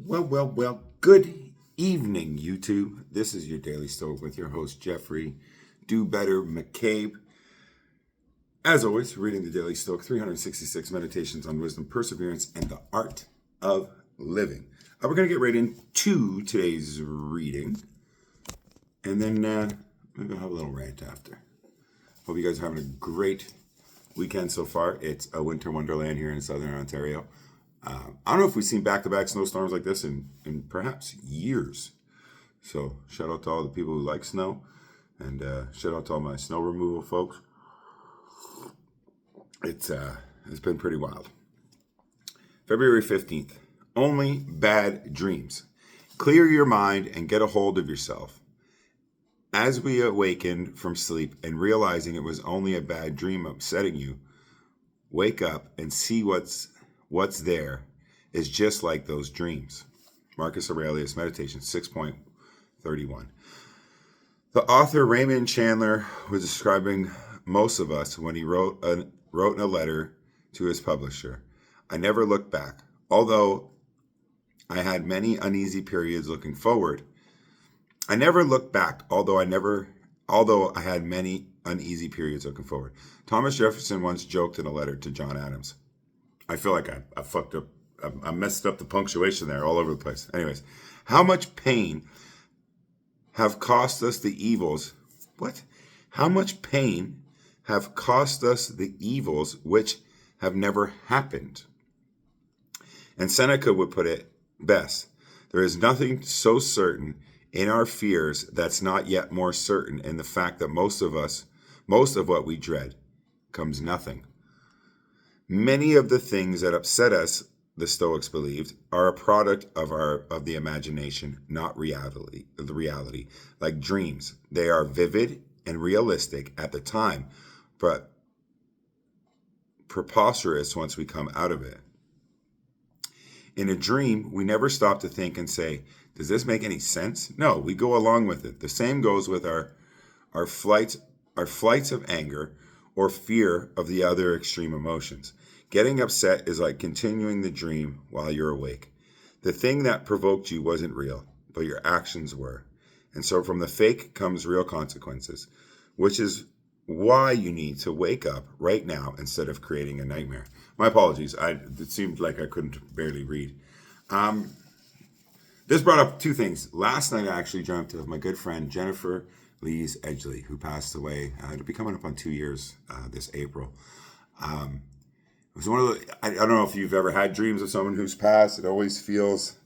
Well. Good evening, YouTube. This is your Daily Stoic with your host, Jeffrey Do Better McCabe. As always, reading the Daily Stoic, 366 meditations on wisdom, perseverance, and the art of living. We're going to get right into today's reading, and then maybe I'll have a little rant after. Hope you guys are having a great weekend so far. It's a winter wonderland here in southern Ontario. I don't know if we've seen back-to-back snowstorms like this in perhaps years. So shout out to all the people who like snow, and shout out to all my snow removal folks. It's been pretty wild. February 15th. Only bad dreams. Clear your mind and get a hold of yourself. As we awaken from sleep and realizing it was only a bad dream upsetting you, wake up and see what's there is just like those dreams. Marcus Aurelius, Meditation 6.31. The author Raymond Chandler was describing most of us when he wrote in a letter to his publisher. I never looked back. Although I had many uneasy periods looking forward. I never looked back, although I had many uneasy periods looking forward. Thomas Jefferson once joked in a letter to John Adams. I feel like I fucked up. I messed up the punctuation there all over the place. Anyways, how much pain have cost us the evils? What? How much pain have cost us the evils which have never happened? And Seneca would put it best. There is nothing so certain in our fears that's not yet more certain in the fact that most of what we dread comes nothing. Many of the things that upset us, the Stoics believed, are a product of the imagination, not reality. Like dreams, they are vivid and realistic at the time, but preposterous once we come out of it. In a dream, we never stop to think and say, does this make any sense? No, we go along with it. The same goes with our flights of anger or fear of the other extreme emotions. Getting upset is like continuing the dream while you're awake. The thing that provoked you wasn't real, but your actions were. And so from the fake comes real consequences, which is why you need to wake up right now instead of creating a nightmare. My apologies. It seemed like I couldn't barely read. This brought up two things. Last night I actually dreamt of my good friend Jennifer Lees Edgley, who passed away. It'll be coming up on 2 years this April. It was one of the, I don't know if you've ever had dreams of someone who's passed. It always feels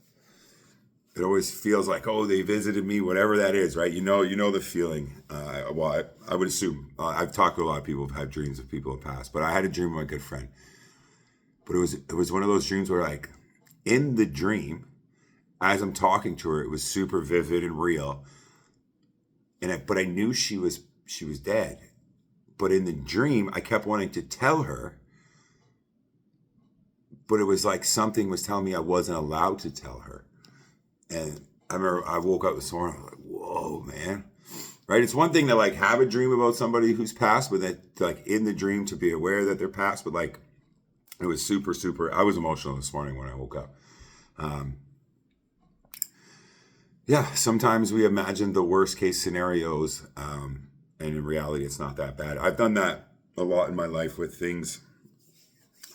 like, oh, they visited me, whatever that is, right? You know the feeling. I would assume. I've talked to a lot of people who've had dreams of people who have passed, but I had a dream of my good friend. But it was one of those dreams where, like, in the dream, as I'm talking to her, it was super vivid and real. But I knew she was dead. But in the dream, I kept wanting to tell her. But it was like something was telling me I wasn't allowed to tell her. And I remember I woke up this morning, I was like, whoa, man. Right? It's one thing to, like, have a dream about somebody who's passed, but then, like, in the dream to be aware that they're passed. But, like, it was super, super, I was emotional this morning when I woke up. Yeah, sometimes we imagine the worst case scenarios, and in reality, it's not that bad. I've done that a lot in my life with things.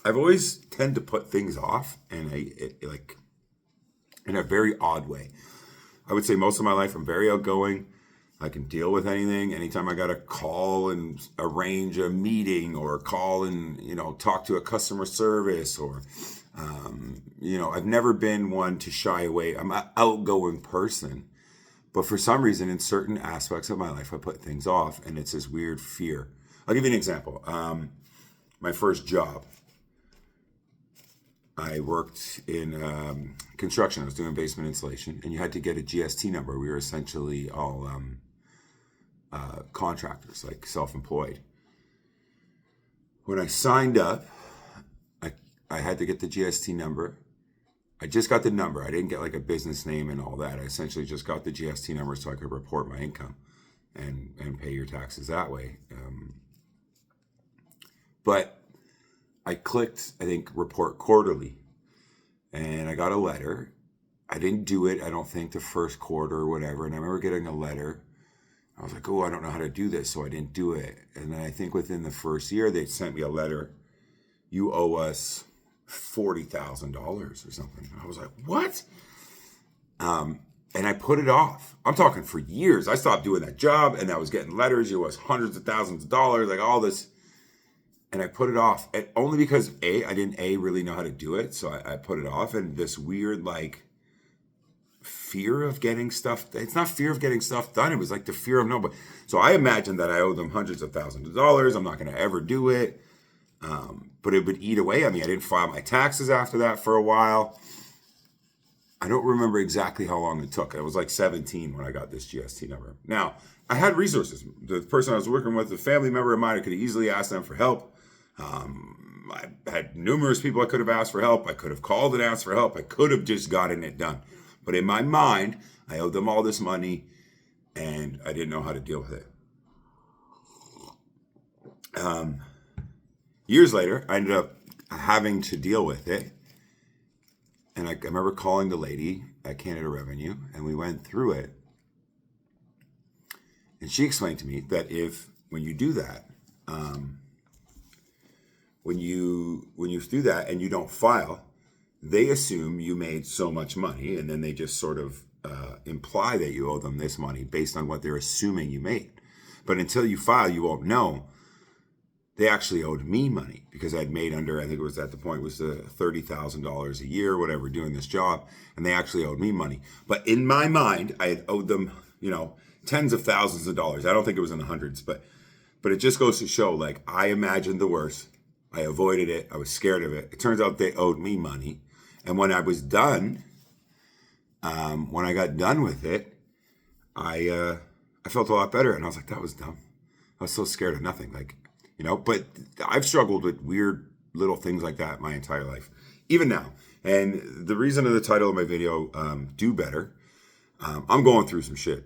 I've always tend to put things off, and like in a very odd way. I would say most of my life I'm very outgoing. I can deal with anything. Anytime I got to call and arrange a meeting, or call and talk to a customer service, or I've never been one to shy away. I'm an outgoing person, but for some reason in certain aspects of my life I put things off, and it's this weird fear. I'll give you an example. My first job. I worked in construction. I was doing basement insulation, and you had to get a GST number. We were essentially all contractors, like self-employed. When I signed up, I had to get the GST number. I just got the number. I didn't get like a business name and all that. I essentially just got the GST number so I could report my income and pay your taxes that way. But I clicked, I think, report quarterly, and I got a letter. I didn't do it, I don't think, the first quarter or whatever. And I remember getting a letter. I was like, oh, I don't know how to do this, so I didn't do it. And then I think within the first year, they sent me a letter. You owe us $40,000 or something. I was like, what? And I put it off. I'm talking for years. I stopped doing that job, and I was getting letters. You owe us hundreds of thousands of dollars, like all this. And I put it off, and only because I didn't really know how to do it, so I put it off. And this weird like fear of getting stuff. It's not fear of getting stuff done. It was like the fear of nobody. So I imagined that I owe them hundreds of thousands of dollars. I'm not going to ever do it. But it would eat away at me. I didn't file my taxes after that for a while. I don't remember exactly how long it took. I was like 17 when I got this GST number. Now, I had resources. The person I was working with, a family member of mine, I could have easily asked them for help. I had numerous people I could have asked for help. I could have called and asked for help. I could have just gotten it done. But in my mind, I owed them all this money, and I didn't know how to deal with it. Years later, I ended up having to deal with it. And I remember calling the lady at Canada Revenue, and we went through it. And she explained to me that when you do that, when you do that and you don't file, they assume you made so much money, and then they just sort of imply that you owe them this money based on what they're assuming you made. But until you file, you won't know. They actually owed me money because I'd made under, I think it was at the point, was $30,000 a year, whatever, doing this job. And they actually owed me money. But in my mind, I had owed them, tens of thousands of dollars. I don't think it was in the hundreds, but it just goes to show, like, I imagined the worst. I avoided it. I was scared of it. It turns out they owed me money. And when I was done, when I got done with it, I felt a lot better. And I was like, that was dumb. I was so scared of nothing. But I've struggled with weird little things like that my entire life, even now. And the reason of the title of my video, Do Better, I'm going through some shit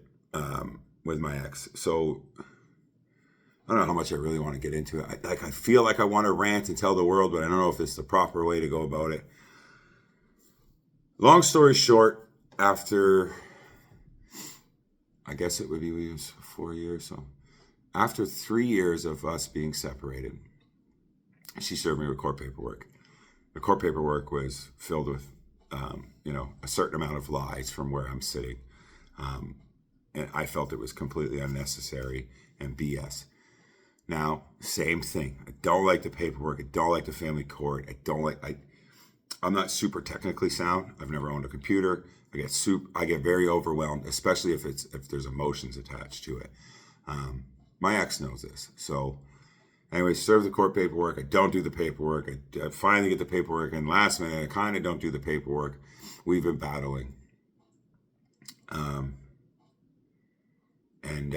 with my ex. So I don't know how much I really want to get into it. I feel like I want to rant and tell the world, but I don't know if it's the proper way to go about it. Long story short, after, I guess it would be 4 years, so after 3 years of us being separated, she served me with court paperwork. The court paperwork was filled with, a certain amount of lies from where I'm sitting. And I felt it was completely unnecessary and BS. Now, same thing. I don't like the paperwork. I don't like the family court. I'm not super technically sound. I've never owned a computer. I get very overwhelmed, especially if there's emotions attached to it. My ex knows this. So anyway, serve the court paperwork. I don't do the paperwork. I finally get the paperwork, and last minute, I kind of don't do the paperwork. We've been battling. And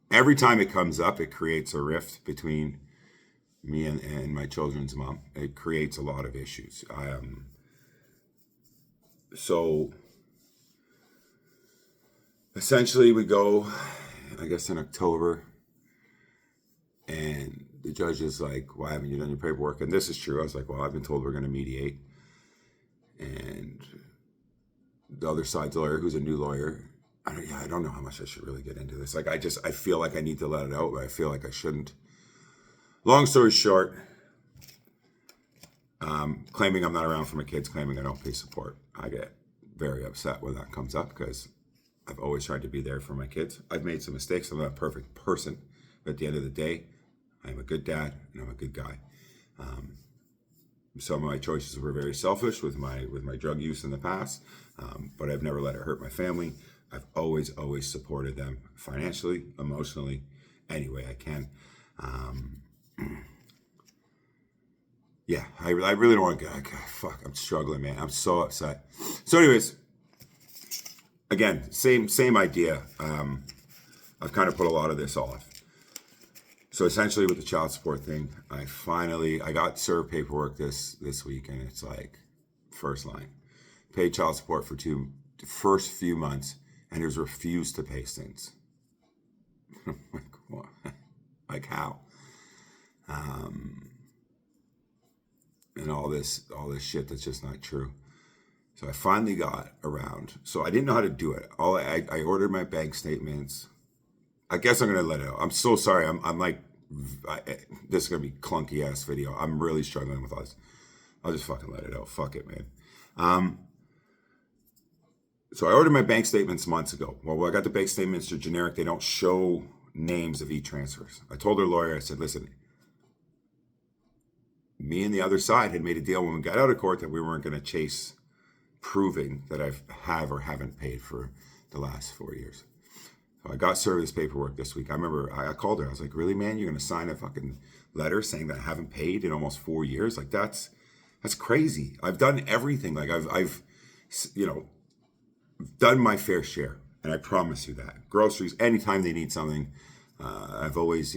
every time it comes up, it creates a rift between me and my children's mom. It creates a lot of issues. So essentially we go, I guess, in October, and the judge is like, why haven't you done your paperwork? And this is true. I was like, well, I've been told we're going to mediate. And the other side's lawyer, who's a new lawyer, I don't know how much I should really get into this. I feel like I need to let it out, but I feel like I shouldn't. Long story short, claiming I'm not around for my kids, claiming I don't pay support. I get very upset when that comes up because I've always tried to be there for my kids. I've made some mistakes. I'm not a perfect person. But at the end of the day, I'm a good dad and I'm a good guy. Some of my choices were very selfish with my drug use in the past, but I've never let it hurt my family. I've always supported them financially, emotionally, any way I can. Yeah, I really don't want to go. Fuck, I'm struggling, man. I'm so upset. So anyways, again, same idea. I've kind of put a lot of this off. So essentially with the child support thing, I got served paperwork this week, and it's like, first line, paid child support for the first few months, and was refused to pay since. Like, what? Like how? And all this shit that's just not true. So I finally got around. So I didn't know how to do it. I ordered my bank statements. I guess I'm gonna let it out. I'm so sorry. I'm like, this is gonna be clunky ass video. I'm really struggling with all this. I'll just fucking let it out. Fuck it, man. So I ordered my bank statements months ago. Well, I got the bank statements. They're generic. They don't show names of e-transfers. I told their lawyer, I said, listen, me and the other side had made a deal when we got out of court that we weren't going to chase proving that I have or haven't paid for the last 4 years. So I got served this paperwork this week. I remember I called her. I was like, really, man? You're going to sign a fucking letter saying that I haven't paid in almost 4 years? Like, that's crazy. I've done everything. Like, I've done my fair share. And I promise you that. Groceries, anytime they need something, I've always,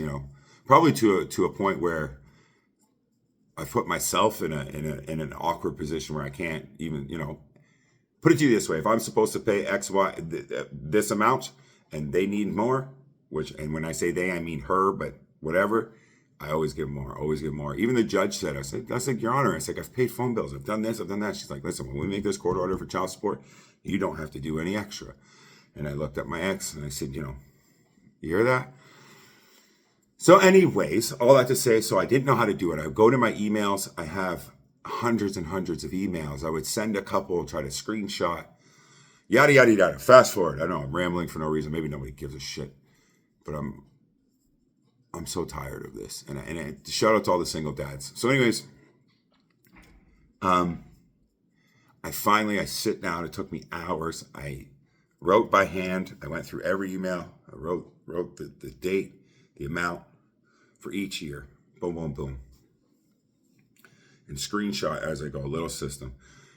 probably to a point where I've put myself in an awkward position where I can't even, put it to you this way. If I'm supposed to pay X, Y, this amount and they need more, and when I say they, I mean her, but whatever, I always give more, always give more. Even the judge said, I said, Your Honor, I said, I've paid phone bills. I've done this, I've done that. She's like, listen, when we make this court order for child support, you don't have to do any extra. And I looked at my ex and I said, you hear that? So anyways, all that to say, so I didn't know how to do it. I would go to my emails. I have hundreds and hundreds of emails. I would send a couple, try to screenshot, yada, yada, yada. Fast forward. I know I'm rambling for no reason. Maybe nobody gives a shit. But I'm so tired of this. And shout out to all the single dads. So anyways, I sit down. It took me hours. I wrote by hand. I went through every email. I wrote the date, the amount for each year. Boom, boom, boom. And screenshot as I go, a little system.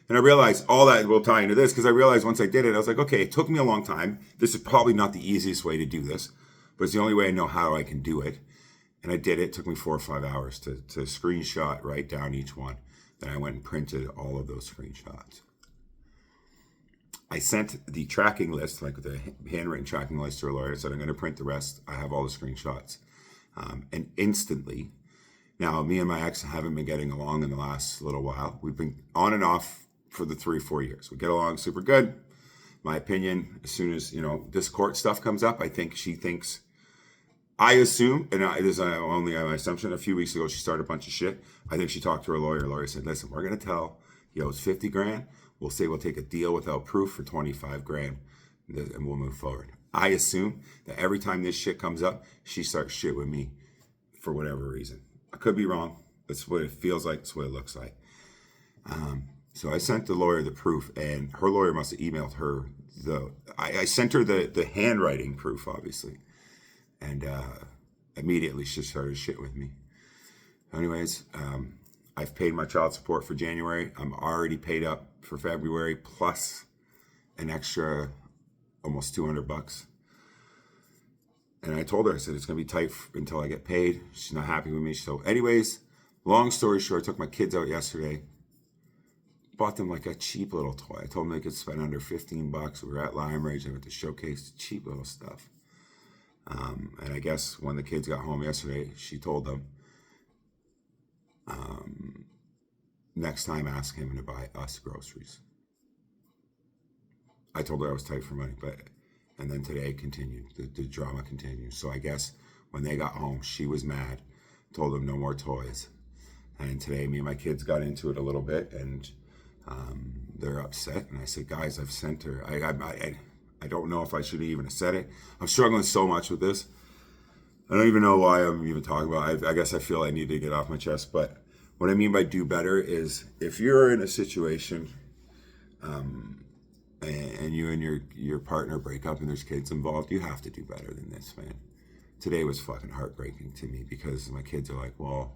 And I realized all that will tie into this because I realized once I did it, I was like, okay, it took me a long time. This is probably not the easiest way to do this, but it's the only way I know how I can do it. And I did it. It took me 4 or 5 hours to screenshot, write down each one. Then I went and printed all of those screenshots. I sent the tracking list, like the handwritten tracking list to a lawyer. I said, I'm going to print the rest. I have all the screenshots. And instantly, now me and my ex haven't been getting along in the last little while. We've been on and off for the 3 or 4 years. We get along super good. My opinion, as soon as, this court stuff comes up, I assume, and this is only my assumption, a few weeks ago she started a bunch of shit. I think she talked to her lawyer. Her lawyer said, listen, we're going to tell he owes 50 grand. We'll say we'll take a deal without proof for 25 grand and we'll move forward. I assume that every time this shit comes up, she starts shit with me for whatever reason. I could be wrong. That's what it feels like. That's what it looks like. So I sent the lawyer the proof, and her lawyer must have emailed her I sent her the handwriting proof, obviously. And immediately she started shit with me. Anyways, I've paid my child support for January. I'm already paid up for February, plus an extra almost $200. And I told her, I said, it's going to be tight until I get paid. She's not happy with me. So anyways, long story short, I took my kids out yesterday. Bought them like a cheap little toy. I told them they could spend under $15. We were at Lime Range. They went to showcase cheap little stuff. And I guess when the kids got home yesterday, she told them, next time ask him to buy us groceries. I told her I was tight for money, and then today it continued. The drama continued. So I guess when they got home, she was mad, told them no more toys. And today me and my kids got into it a little bit, and they're upset. And I said, guys, I've sent her. I don't know if I should even have said it. I'm struggling so much with this. I don't even know why I'm even talking about it. I guess I feel I need to get off my chest. But what I mean by do better is if you're in a situation and you and your partner break up and there's kids involved, you have to do better than this, man. Today was fucking heartbreaking to me because my kids are like, well,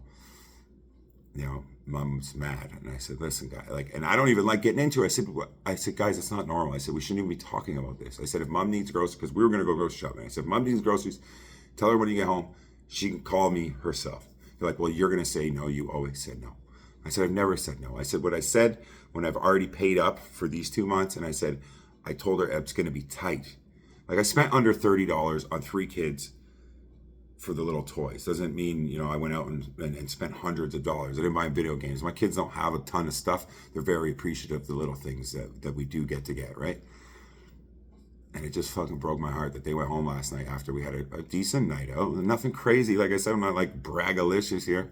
mom's mad. And I said, listen, guy, and I don't even like getting into it. I said, guys, it's not normal. I said, we shouldn't even be talking about this. I said, if mom needs groceries, because we were going to go grocery shopping. I said, if mom needs groceries, tell her when you get home, she can call me herself. They're like, well, you're going to say no. You always said no. I said, I've never said no. I said, what I said when I've already paid up for these 2 months, and I told her it's going to be tight. Like I spent under $30 on 3 kids for the little toys. Doesn't mean, I went out and spent hundreds of dollars. I didn't buy video games. My kids don't have a ton of stuff. They're very appreciative of the little things that we do get, right? And it just fucking broke my heart that they went home last night after we had a decent night out. Nothing crazy. Like I said, I'm not like braggalicious here.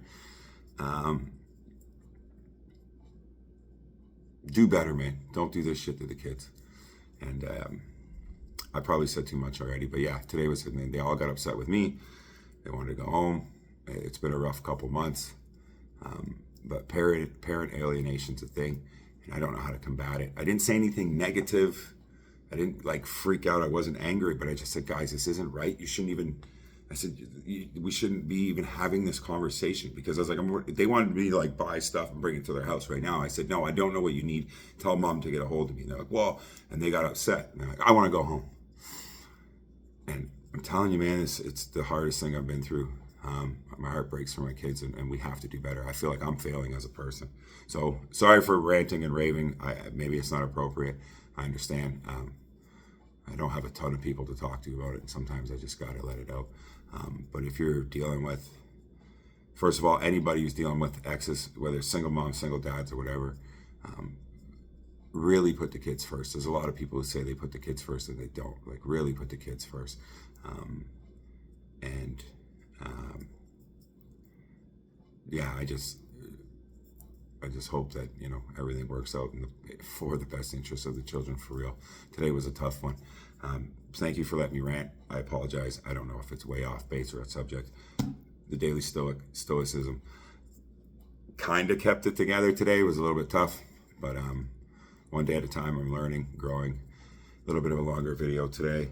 Do better, man. Don't do this shit to the kids. And I probably said too much already, but yeah, today was, and they all got upset with me. They wanted to go home. It's been a rough couple months, but parent alienation's a thing, and I don't know how to combat it. I didn't say anything negative. I didn't like freak out. I wasn't angry, but I just said, guys, this isn't right. You shouldn't even. I said we shouldn't be even having this conversation, because I was like, they wanted me to like buy stuff and bring it to their house right now. I said, no, I don't know what you need. Tell mom to get a hold of me. And they're like, well, and they got upset. And they're like, I want to go home. And I'm telling you, man, it's the hardest thing I've been through. My heart breaks for my kids, and we have to do better. I feel like I'm failing as a person. So sorry for ranting and raving. Maybe it's not appropriate. I understand. I don't have a ton of people to talk to about it, and sometimes I just got to let it out. But if you're dealing with, first of all, anybody who's dealing with exes, whether it's single moms, single dads, or whatever, really put the kids first. There's a lot of people who say they put the kids first and they don't. Like, really put the kids first. Yeah, I just hope that, everything works out for the best interest of the children, for real. Today was a tough one. Thank you for letting me rant. I apologize. I don't know if it's way off base or a subject. The daily stoicism kind of kept it together today. It was a little bit tough, but one day at a time. I'm learning, growing. A little bit of a longer video today.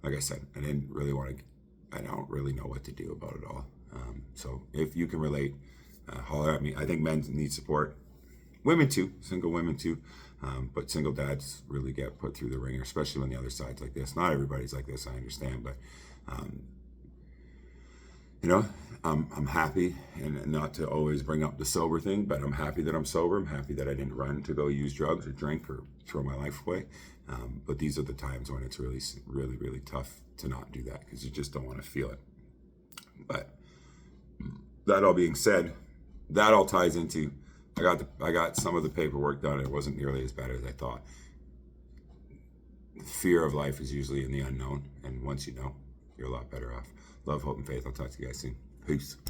Like I said, I don't really know what to do about it all. So if you can relate, holler at me. I think men need support. Women too, single women too. But single dads really get put through the ringer, especially when the other side's like this. Not everybody's like this, I understand, but I'm happy, and not to always bring up the sober thing, but I'm happy that I'm sober. I'm happy that I didn't run to go use drugs or drink or throw my life away. But these are the times when it's really, really, really tough to not do that, because you just don't want to feel it. But that all being said, that all ties into, I got some of the paperwork done. It wasn't nearly as bad as I thought. The fear of life is usually in the unknown, and once you know, you're a lot better off. Love, hope, and faith. I'll talk to you guys soon. Peace.